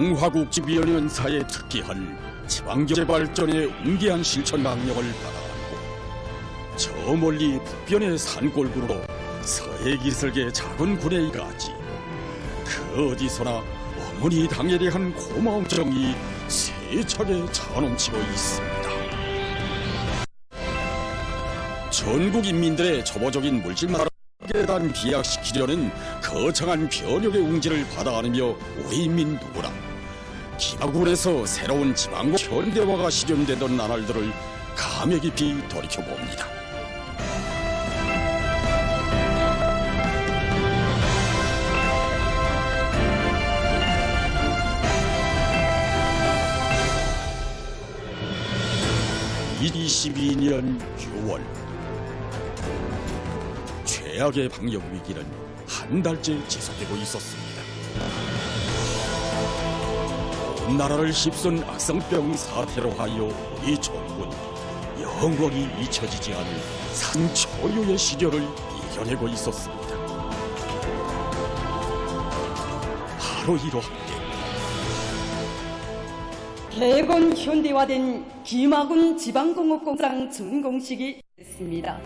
중화국지위원연사에 특기한 지방경제 발전의 웅기한 실천 강령을 받아왔고, 저 멀리 북변의 산골구로 서해 기슭의 작은 군에이까지 그 어디서나 어머니 당에 대한 고마운 정이 세차게 차넘치고 있습니다. 전국 인민들의 초보적인 물질만을 대한 비약시키려는 거창한 변혁의 웅지를 받아 안으며 우리 인민 누구나 기마군에서 새로운 지방과 현대화가 실현되던 나날들을 감회 깊이 돌이켜봅니다. (2022년 6월) 최악의 방역 위기는 한 달째 지속되고 있었습니다. 온 나라를 휩쓴 악성병 사태로 하여 우리 전군 영원히 잊혀지지 않을 산초유의 시절을 이겨내고 있었습니다. 바로 이로 함께 대건 현대화된 김학운 지방공업공장 준공식이 있습니다.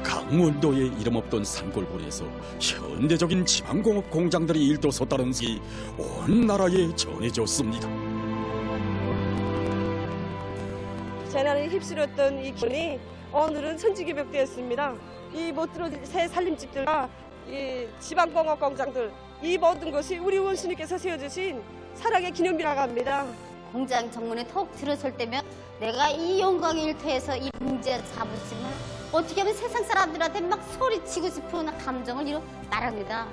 강원도에 이름없던 산골군에서 현대적인 지방공업 공장들이 일도섰다는 것이 온 나라에 전해졌습니다. 재난에 휩쓸렸던 이 군이 오늘은 천지개벽되었습니다. 이 못 들어진 새 살림집들과 이 지방공업 공장들, 이 모든 것이 우리 원수님께서 세워주신 사랑의 기념비라고 합니다. 공장 정문에 턱 들어설 때면 내가 이 영광의 일터에서 이 문제 잡았지만 어떻게 하면 세상 사람들한테 막 소리치고 싶은 감정을 이루 말합니다.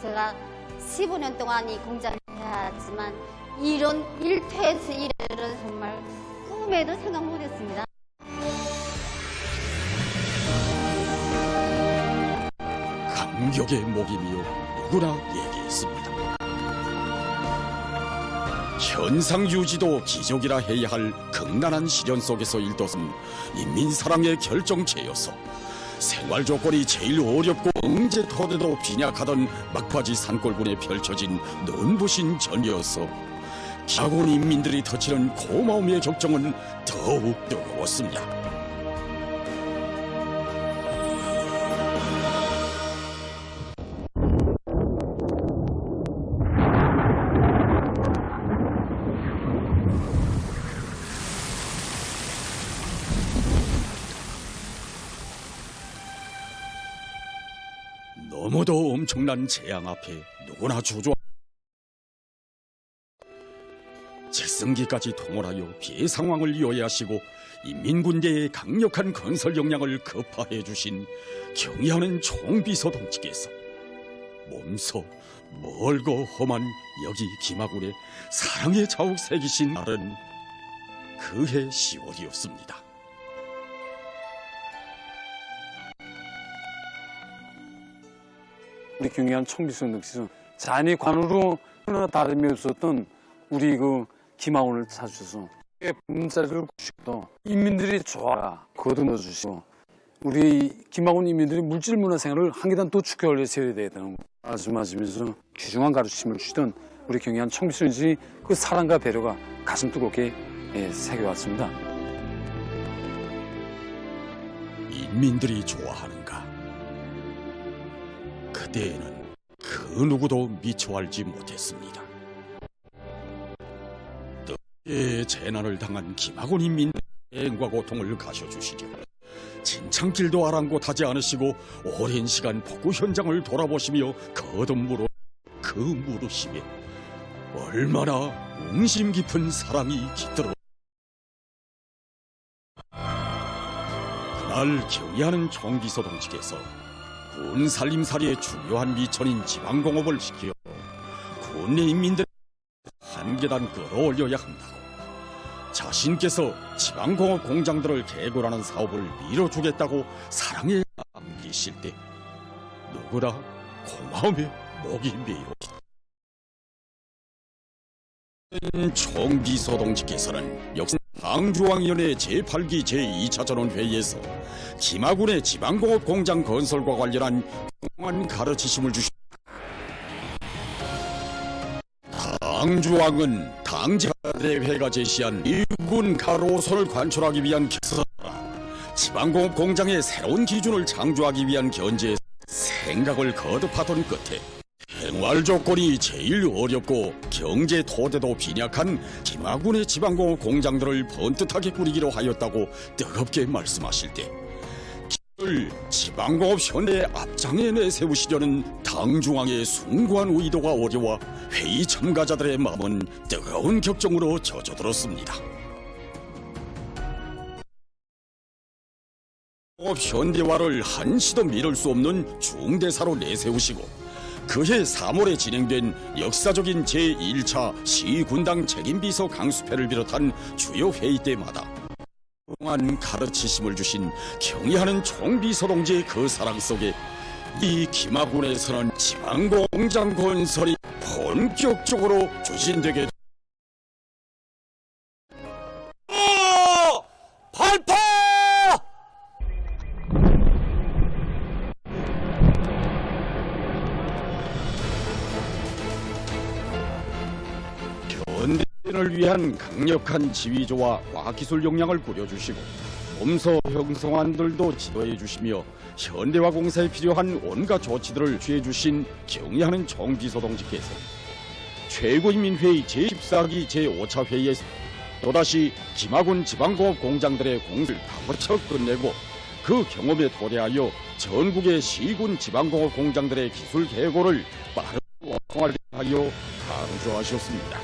제가 15년 동안 이 공장을 해왔지만 이런 일터에서 일을 정말 꿈에도 생각 못했습니다. 감격의 목임이요 누구나 얘기했습니다. 현상 유지도 기적이라 해야 할 극난한 시련 속에서 일도선 인민사랑의 결정체여서 생활 조건이 제일 어렵고 응제토대도 빈약하던 막바지 산골군에 펼쳐진 눈부신 전이어서 기아군 인민들이 터치는 고마움의 격정은 더욱 뜨거웠습니다. 너무도 엄청난 재앙 앞에 누구나 주저앉아 질승기까지 동원하여 피해 상황을 요해하시고 인민군대의 강력한 건설 역량을 급파해 주신 경의하는 총비서동지께서 몸소 멀고 험한 여기 김하군에 사랑의 자욱 새기신 날은 그해 10월이었습니다. 우리 경의한 총비서님께서 잔이관으로 하나 다름이 없었던 우리 그 김하군을 찾으셔서 문자를 주시고 인민들이 좋아라 거듭나 주시고 우리 김하군 인민들이 물질 문화 생활을 한 계단 더 축에 올려 세워야 되겠다는 말씀하시면서 귀중한 가르침을 주시던 우리 경의한 총비서님이 그 사랑과 배려가 가슴 뜨겁게 새겨왔습니다. 인민들이 좋아하는가? 그때에는 그 누구도 미처 알지 못했습니다. 뜻의 재난을 당한 김하군 인민의 애행과 고통을 가셔주시려 진창길도 아랑곳하지 않으시고 오랜 시간 복구 현장을 돌아보시며 거듭 물어 그 물으심에 얼마나 웅심 깊은 사랑이 깃들어 그날 경의하는 총비서동지께서 군 살림살이의 중요한 미천인 지방공업을 지켜 군내 인민들의 한 계단 끌어올려야 한다고 자신께서 지방공업 공장들을 개골하는 사업을 밀어주겠다고 사랑에 안기실 때 누구나 고마움에 목이 메어 총비서동지께서는 역시 항주왕위원회 제8기 제2차 전원회의에서 김하군의 지방공업 공장 건설과 관련한 훌륭한 가르치심을 주셨습니다. 당주왕은 당제대회가 제시한 일군 가로선을 관철하기 위한 기사라 지방공업 공장의 새로운 기준을 창조하기 위한 견제에 생각을 거듭하던 끝에 생활 조건이 제일 어렵고 경제 토대도 빈약한 김하군의 지방공업 공장들을 번듯하게 꾸리기로 하였다고 뜨겁게 말씀하실 때 기를 지방공업 현대의 앞장에 내세우시려는 당중앙의 숭고한 의도가 어려워 회의 참가자들의 마음은 뜨거운 격정으로 젖어들었습니다. 공업 현대화를 한시도 미룰 수 없는 중대사로 내세우시고 그해 3월에 진행된 역사적인 제1차 시군당 책임비서 강수패를 비롯한 주요 회의 때마다 그동안 가르치심을 주신 경의하는 총비서 동지의 그 사랑 속에 이 김하군에서는 지방공장 건설이 본격적으로 추진되게 발파! 현대인을 위한 강력한 지휘조와 과학기술 역량을 꾸려주시고 몸소 형성안들도 지도해 주시며 현대화 공사에 필요한 온갖 조치들을 취해주신 경의하는 총비서 동지께서 최고인민회의 제14기 제5차 회의에서 또다시 김하군 지방공업 공장들의 공사를 다거쳐 끝내고 그 경험에 토대하여 전국의 시군 지방공업 공장들의 기술 계고를 빠르게 완성하려 하여 강조하셨습니다.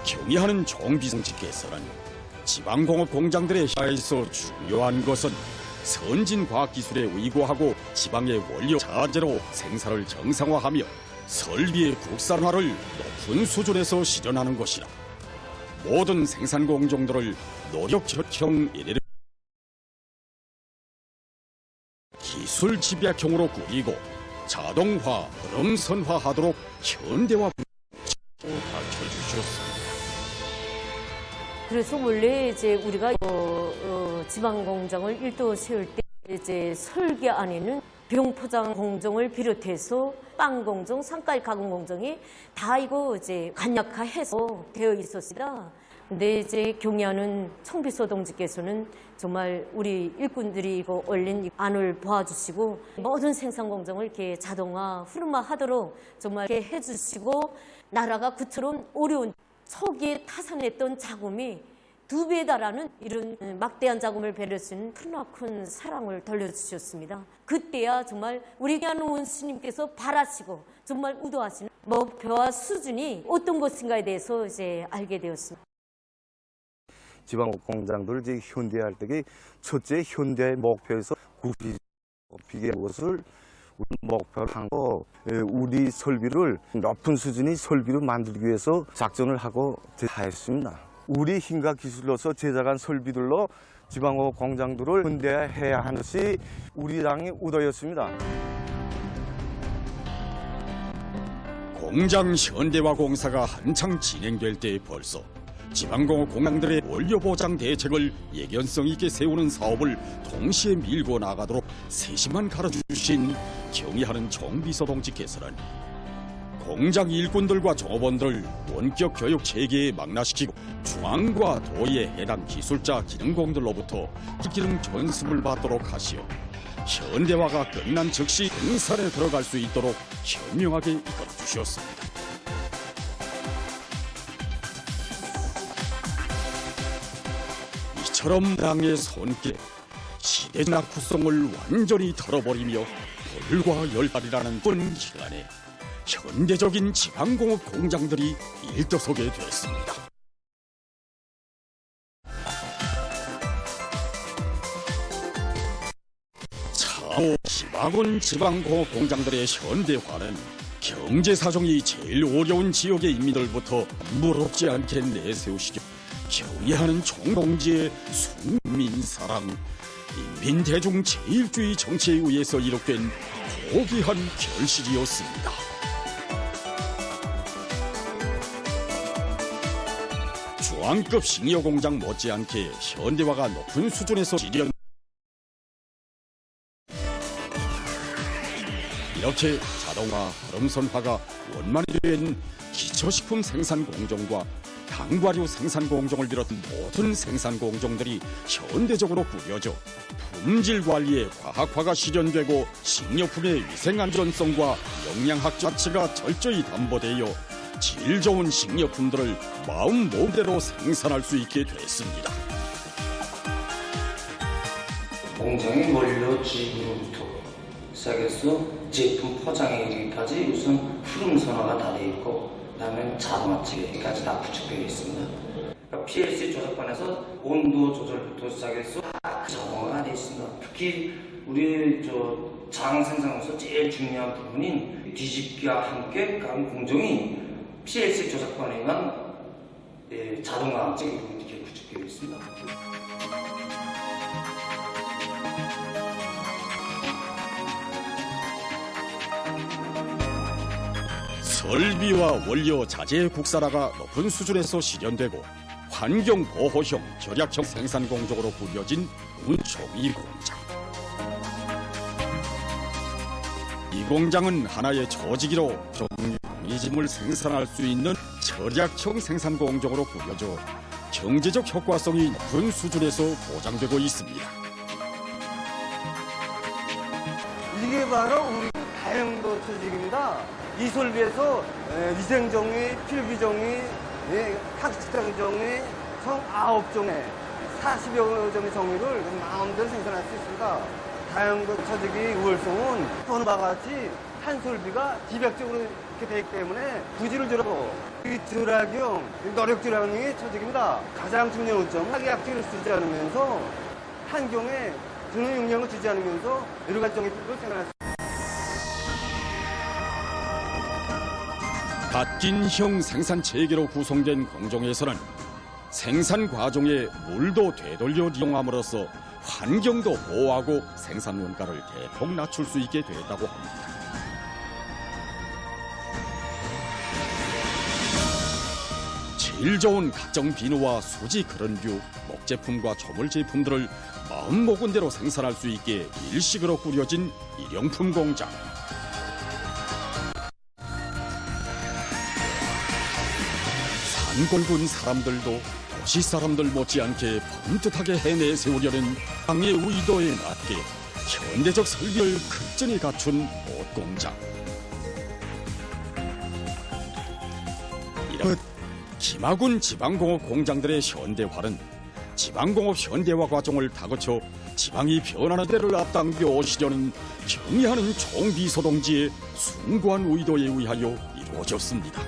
경의하는 총비서님께서는 지방공업 공장들의 시야에서 중요한 것은 선진 과학기술에 의거하고 지방의 원료 자재로 생산을 정상화하며 설비의 국산화를 높은 수준에서 실현하는 것이라 모든 생산 공정들을 노력적형 기술 집약형으로 꾸리고 자동화, 흐름선화하도록 현대화 가르쳐주셨습니다. 그래서 원래 이제 우리가 지방 공장을 일도 세울 때 이제 설계 안에는 병포장 공정을 비롯해서 빵 공정, 상가일 가공 공정이 다 이거 이제 간략화해서 되어 있었습니다. 근데 이제 경의하는 총비서 동지께서는 정말 우리 일꾼들이 이거 얼린 안을 도와주시고 모든 생산 공정을 이렇게 자동화, 흐름화하도록 정말 이렇게 해주시고 나라가 그처럼 어려운 초기에 타산했던 자금이 2배에 달하는 이런 막대한 자금을 배를 수 있는 크나큰 사랑을 돌려주셨습니다. 그때야 정말 우리 귀한 원수님께서 바라시고 정말 의도하시는 목표와 수준이 어떤 것인가에 대해서 이제 알게 되었습니다. 지방공업 공장들을 이제 현대화할 때 첫째 현대의 목표에서 비교한 것을 목표로 한 거, 우리 설비를 높은 수준의 설비로 만들기 위해서 작전을 하고 하였습니다. 우리 힘과 기술로서 제작한 설비들로 지방공업 공장들을 현대화해야 하는 것이 우리 당의 의도였습니다. 공장 현대화 공사가 한창 진행될 때 벌써 지방공업 공장들의 원료 보장 대책을 예견성 있게 세우는 사업을 동시에 밀고 나가도록 세심한 가르쳐주신 경의하는 총비서 동지께서는 공장 일꾼들과 종업원들을 원격 교육 체계에 망라시키고 중앙과 도의 해당 기술자 기능공들로부터 기능 전수를 받도록 하시어 현대화가 끝난 즉시 생산에 들어갈 수 있도록 현명하게 이끌어 주셨습니다. 이처럼 당의 손길에 시대적 낙후성을 완전히 털어버리며 불과 10달이라는 쁜 기간에 현대적인 지방공업 공장들이 일떠서게 됐습니다. 차후 지방군 지방공업 공장들의 현대화는 경제사정이 제일 어려운 지역의 인민들부터 무롭지 않게 내세우시기 경의하는 총동지의 순민사랑, 인민대중 제일주의 정치에 의해서 이룩된 고귀한 결실이었습니다. 중앙급 싱이어공장 못지않게 현대화가 높은 수준에서 실현 이렇게 자동화, 얼음선화가 원만히 된 기초식품 생산 공정과 당과류 생산 공정을 비롯한 모든 생산 공정들이 현대적으로 꾸려져 품질 관리에 과학화가 실현되고 식료품의 위생 안전성과 영양학 가치가 철저히 담보되어 질 좋은 식료품들을 마음 몸대로 생산할 수 있게 됐습니다. 공정의 원료 주입으로부터 시작해서 제품 포장에 이르기까지 우선 흐름 선화가 다 되어 있고 그다음에 자동화 체계까지 다 구축되어 있습니다. 그러니까 PLC 조작반에서 온도 조절부터 시작해서 다 자동화가 되어 있습니다. 특히 우리 장 생산에서 제일 중요한 부분인 뒤집기와 함께 간 공정이 PLC 조작반에 의한 자동화 체계로 이렇게 구축되어 있습니다. 설비와 원료 자재의 국산화가 높은 수준에서 실현되고 환경보호형, 절약형 생산 공정으로 꾸려진 운종이 공장. 이 공장은 하나의 조직이로 종이짐을 생산할 수 있는 절약형 생산 공정으로 꾸려져 경제적 효과성이 높은 수준에서 보장되고 있습니다. 이게 바로 우리 다용도 조직입니다. 이 설비에서 위생종이, 필기종이, 학식장종이 총 9종의 40여 종의 종이를 마음대로 생산할 수 있습니다. 다용도 조직이 우월성은 보는 바와 같이 한 설비가 지배적으로 이렇게 되기 때문에 부지를 줄여도 이 절약용, 노력 절약용의 조직입니다. 가장 중요한 요점은 약질을 쓰지 않으면서 환경에 드는 영향을 주지 않으면서 여러 가지 종이를 생산할 수 있습니다. 갓긴형 생산 체계로 구성된 공정에서는 생산 과정에 물도 되돌려 이용함으로써 환경도 보호하고 생산 원가를 대폭 낮출 수 있게 됐다고 합니다. 질 좋은 각종 비누와 수지 그런류, 목제품과 조물 제품들을 마음 먹은 대로 생산할 수 있게 일식으로 꾸려진 일용품 공장. 산골군 사람들도 도시 사람들 못지않게 범뜻하게 해내세우려는 당의 의도에 맞게 현대적 설비를 극진히 갖춘 옷공장. 이런 김하군 지방공업 공장들의 현대화는 지방공업 현대화 과정을 다 거쳐 지방이 변하는 데를 앞당겨 오시려는 경의하는 총비서동지의 숭고한 의도에 의하여 이루어졌습니다.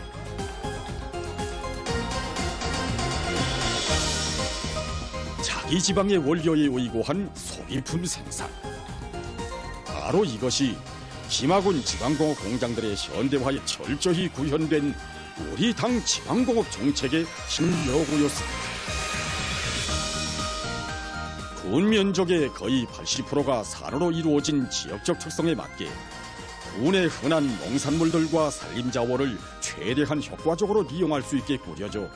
자기 지방의 원료에 의고한 소비품 생산. 바로 이것이 김하군 지방공업 공장들의 현대화에 철저히 구현된 우리 당 지방공업 정책의 힘여고였습니다. 군 면적의 거의 80%가 산으로 이루어진 지역적 특성에 맞게 군의 흔한 농산물들과 산림자원을 최대한 효과적으로 이용할 수 있게 꾸려져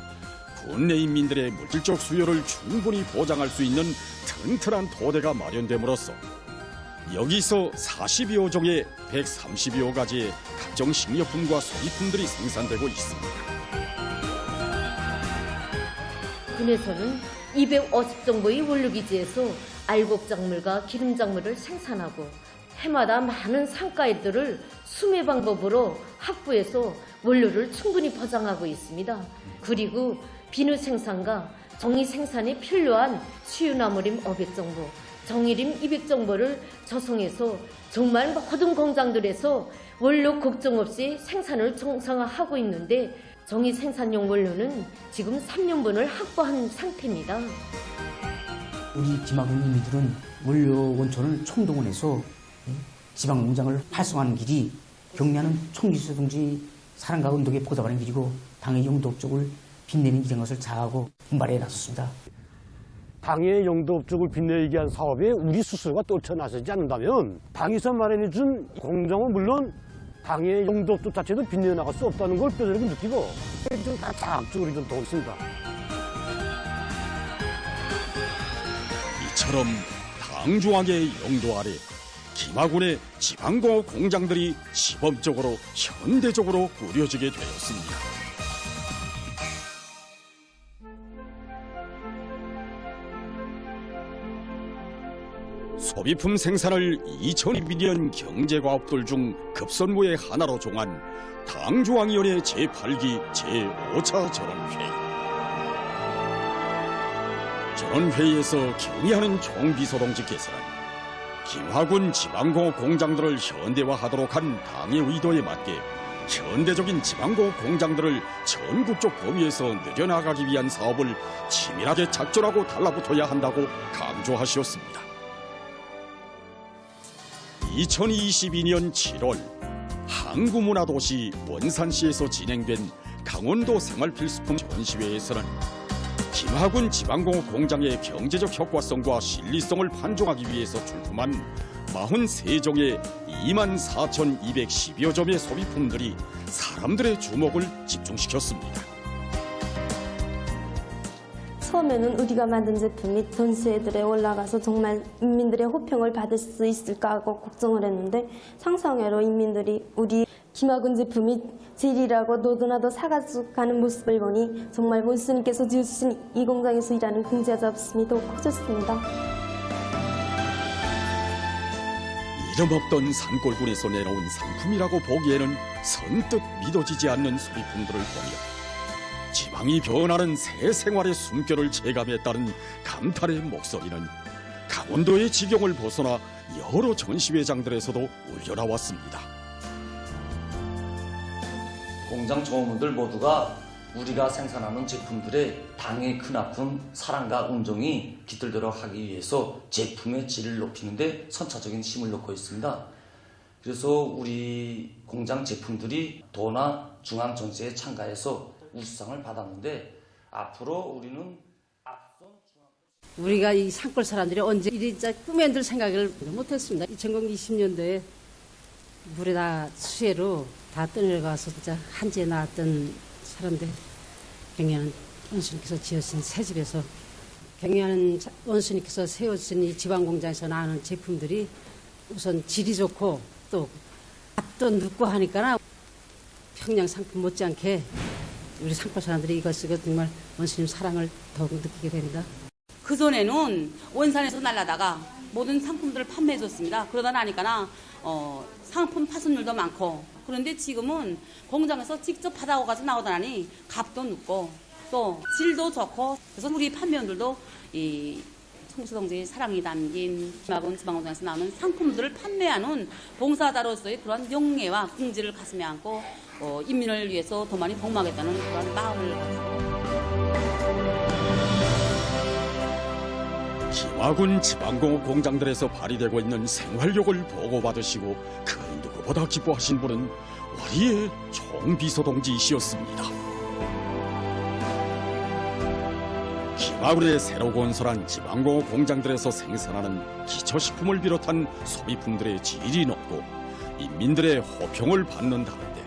군 내 인민들의 물질적 수요를 충분히 보장할 수 있는 튼튼한 토대가 마련됨으로써 여기서 40여 종의 130여 가지의 각종 식료품과 소비품들이 생산되고 있습니다. 군에서는 250정도의 원료기지에서 알곡작물과 기름작물을 생산하고 해마다 많은 상가들을 수매 방법으로 확보해서 원료를 충분히 보장하고 있습니다. 그리고 비누 생산과 정이 생산에 필요한 수유나무림 500정보, 정이림 200정보를 조성해서 정말 모든 공장들에서 원료 걱정 없이 생산을 정상화하고 있는데 정이 생산용 원료는 지금 3년분을 확보한 상태입니다. 우리 김하군 인민들은 원료 원촌을 총동원해서 지방공장을 활성화하는 길이 경례하는 총비서동지 사랑과 운동에 보답하는 길이고 당의 용도 쪽을 빛내는 길인 것을 자하고 분발해 나섰습니다. 당의 용도 쪽을 빛내기 위한 사업에 우리 스스로가 떨쳐나서지 않는다면 당에서 마련해준 공정은 물론 당의 용도 쪽 자체도 빛내 나갈 수 없다는 걸 뼈저리게 느끼고 좀 다각적으로 좀 더 있습니다. 이처럼 당중앙의 용도 아래 김하군의 지방공업 공장들이 시범적으로 현대적으로 꾸려지게 되었습니다. 소비품 생산을 2022년 경제과업들 중 급선무의 하나로 정한 당조항위원회 제8기 제5차 전원회의. 전원회의에서 경의하는 총비서동지께서는 김하군 지방공업 공장들을 현대화하도록 한 당의 의도에 맞게 현대적인 지방공업 공장들을 전국적 범위에서 늘려나가기 위한 사업을 치밀하게 작전하고 달라붙어야 한다고 강조하셨습니다. 2022년 7월 항구문화도시 원산시에서 진행된 강원도 생활필수품 전시회에서는 김하군 지방공업 공장의 경제적 효과성과 신리성을 판정하기 위해서 출품한 43종의 24,210여 점의 소비품들이 사람들의 주목을 집중시켰습니다. 처음에는 우리가 만든 제품이 전시회들에 올라가서 정말 인민들의 호평을 받을 수 있을까 하고 걱정을 했는데 상상외로 인민들이 우리 김하군 제품이 제일이라고 너도나도 사가지고 가는 모습을 보니 정말 원수님께서 지어주신 이 공장에서 일하는 경제자 자부심이 더욱 커졌습니다. 이름 없던 산골군에서 내놓은 상품이라고 보기에는 선뜻 믿어지지 않는 소비품들을 보며 지방이 변하는 새 생활의 숨결을 체감했다는 감탄의 목소리는 강원도의 지경을 벗어나 여러 전시회장들에서도 울려나왔습니다. 공장 조합원들 모두가 우리가 생산하는 제품들의 당의 크나큰 사랑과 운정이 깃들도록 하기 위해서 제품의 질을 높이는 데 선차적인 힘을 넣고 있습니다. 그래서 우리 공장 제품들이 도나 중앙전시회에 참가해서 우수상을 받았는데 앞으로 우리는 우리가 이 산골 사람들이 언제 이리 꿈에 들 생각을 못했습니다. 2020년도에 물에다 수해로 다 떠내려가서 진짜 한지에 나왔던 사람들 경의하는 원수님께서 지으신 새 집에서 경의하는 원수님께서 세워주신 이 지방공장에서 나오는 제품들이 우선 질이 좋고 또 맛도 눕고 하니까 평양 상품 못지않게 우리 산골 사람들이 이걸 쓰고 정말 원수님 사랑을 더욱 느끼게 됩니다. 그전에는 원산에서 날라다가 모든 상품들을 판매해줬습니다. 그러다 나니까 상품 파손율도 많고 그런데 지금은 공장에서 직접 받아가서 나오다니 값도 높고 또 질도 좋고 그래서 우리 판매원들도 이 청수동지의 사랑이 담긴 김하군 지방공장에서 나오는 상품들을 판매하는 봉사자로서의 그런 용례와 긍지를 가슴에 안고 인민을 위해서 더 많이 복무하겠다는 그런 마음을 가지고 김하군 지방공업 공장들에서 발휘되고 있는 생활력을 보고받으시고 그 누구보다 기뻐하신 분은 우리의 총비서동지이시였습니다. 김하군에 새로 건설한 지방공업 공장들에서 생산하는 기초식품을 비롯한 소비품들의 질이 높고 인민들의 호평을 받는다는데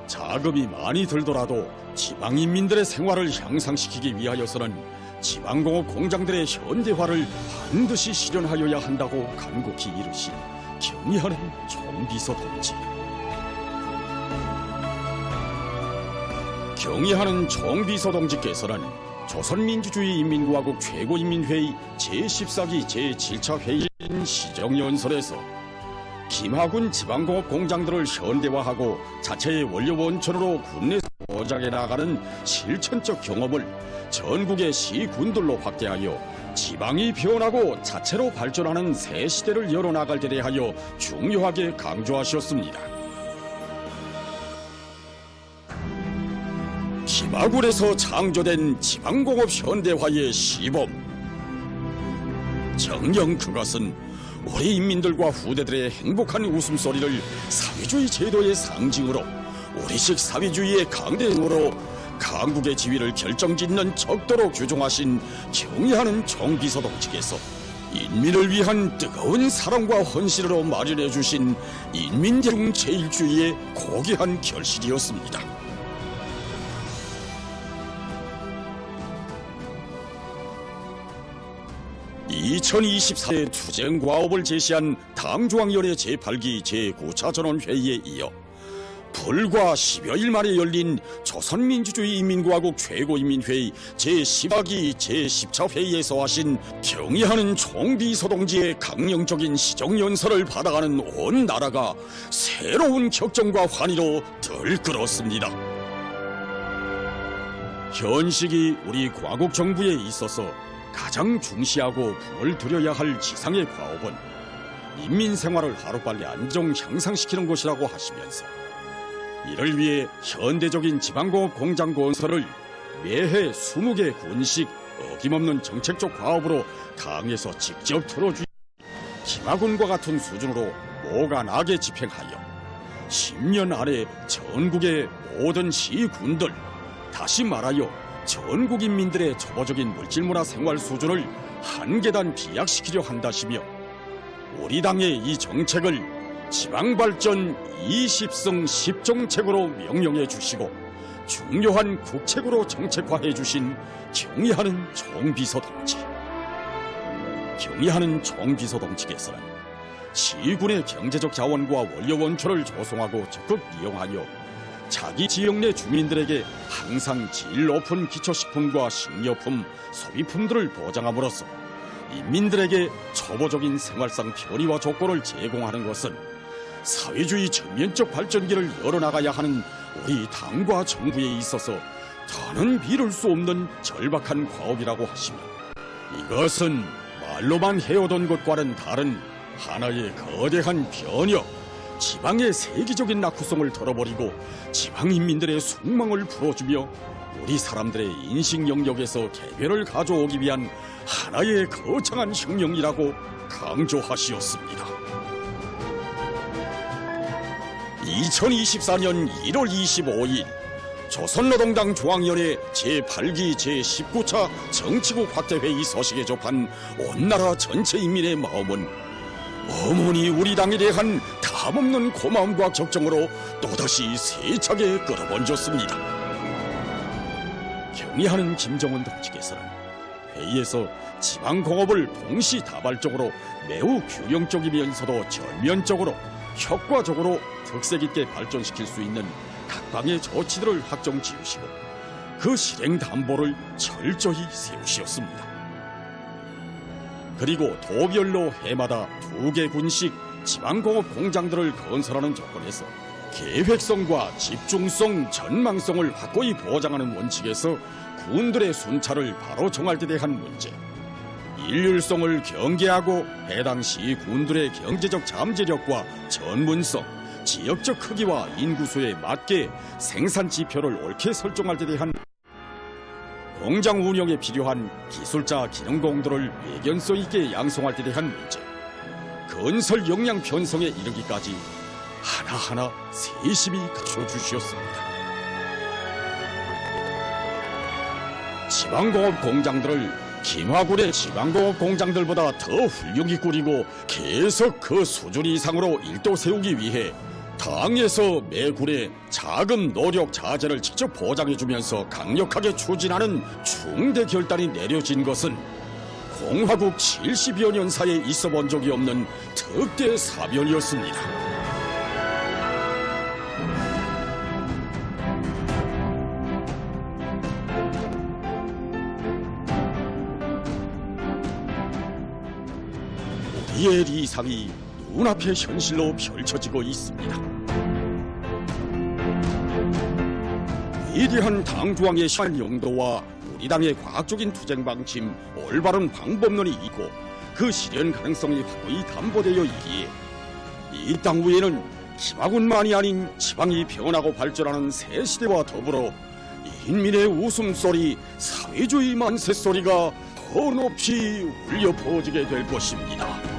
자금이 많이 들더라도 지방인민들의 생활을 향상시키기 위하여서는 지방공업 공장들의 현대화를 반드시 실현하여야 한다고 간곡히 이르신 경의하는 총비서동지. 경의하는 총비서동지께서는 조선민주주의인민공화국 최고인민회의 제14기 제7차 회의인 시정연설에서 김하군 지방공업 공장들을 현대화하고 자체의 원료 원천으로 국내에서 포장해 나가는 실천적 경험을 전국의 시군들로 확대하여 지방이 변하고 자체로 발전하는 새 시대를 열어나갈 데 대하여 중요하게 강조하셨습니다. 김하군에서 창조된 지방공업 현대화의 시범. 정녕 그것은 우리 인민들과 후대들의 행복한 웃음소리를 사회주의 제도의 상징으로 우리식 사회주의의 강대행으로 강국의 지위를 결정짓는 척도로 규정하신 경의하는 총비서동지께서 인민을 위한 뜨거운 사랑과 헌신으로 마련해 주신 인민대중 제일주의의 고귀한 결실이었습니다. 2024년 투쟁과업을 제시한 당중앙위원회 제8기 제9차 전원회의에 이어 불과 10여일 만에 열린 조선민주주의인민공화국 최고인민회의 제14기 제10차 회의에서 하신 경의하는 총비서동지의 강령적인 시정연설을 받아가는 온 나라가 새로운 격정과 환희로 들끓었습니다. 현 시기 우리 과국 정부에 있어서 가장 중시하고 품을 들여야 할 지상의 과업은 인민 생활을 하루빨리 안정 향상시키는 것이라고 하시면서 이를 위해 현대적인 지방공업 공장 건설을 매해 20개 군식 어김없는 정책적 과업으로 당에서 직접 틀어주기 김하군과 같은 수준으로 모간하게 집행하여 10년 안에 전국의 모든 시군들, 다시 말하여 전국 인민들의 초보적인 물질문화 생활 수준을 한 계단 비약시키려 한다시며 우리 당의 이 정책을 지방발전 20성 10정책으로 명명해 주시고 중요한 국책으로 정책화해 주신 경의하는 총비서동지. 경의하는 총비서동지께서는 시군의 경제적 자원과 원료 원초를 조성하고 적극 이용하여 자기 지역 내 주민들에게 항상 질 높은 기초식품과 식료품, 소비품들을 보장함으로써 인민들에게 초보적인 생활상 편의와 조건을 제공하는 것은 사회주의 전면적 발전기를 열어나가야 하는 우리 당과 정부에 있어서 더는 미룰 수 없는 절박한 과업이라고 하시며 이것은 말로만 해오던 것과는 다른 하나의 거대한 변혁, 지방의 세계적인 낙후성을 털어버리고 지방 인민들의 숙망을 풀어주며 우리 사람들의 인식 영역에서 개변을 가져오기 위한 하나의 거창한 혁명이라고 강조하시었습니다. 2024년 1월 25일 조선노동당 중앙위원회 제8기 제19차 정치국 확대회의 서식에 접한 온 나라 전체 인민의 마음은 어머니 우리 당에 대한 담없는 고마움과 적정으로 또다시 세차게 끌어번졌습니다. 경의하는 김정은 동지께서는 회의에서 지방공업을 동시다발적으로 매우 균형적이면서도 전면적으로 효과적으로 특색 있게 발전시킬 수 있는 각방의 조치들을 확정 지으시고 그 실행 담보를 철저히 세우시었습니다. 그리고 도별로 해마다 2개 군씩 지방공업 공장들을 건설하는 조건에서 계획성과 집중성, 전망성을 확고히 보장하는 원칙에서 군들의 순찰을 바로 정할 때 대한 문제, 일률성을 경계하고 해당 시 군들의 경제적 잠재력과 전문성, 지역적 크기와 인구수에 맞게 생산 지표를 옳게 설정할 때 대한 공장 운영에 필요한 기술자 기능공들을 외견성 있게 양성할 때 대한 문제, 건설 역량 편성에 이르기까지 하나하나 세심히 갖춰주셨습니다. 지방공업 공장들을 김화군의 지방공업 공장들보다 더 훌륭히 꾸리고 계속 그 수준 이상으로 일도 세우기 위해 당에서 매 군의 자금, 노력, 자재를 직접 보장해주면서 강력하게 추진하는 중대 결단이 내려진 것은 공화국 70여 년 사이에 있어본 적이 없는 특대 사변이었습니다. 우리의 리상이 눈앞에 현실로 펼쳐지고 있습니다. 위대한 당중앙의 시한 용도와 우리 당의 과학적인 투쟁 방침, 올바른 방법론이 있고 그 실현 가능성이 확고히 담보되어 있기에 이 당 위에는 김하군만이 아닌 지방이 변하고 발전하는 새 시대와 더불어 인민의 웃음소리, 사회주의 만세소리가 더 높이 울려 퍼지게 될 것입니다.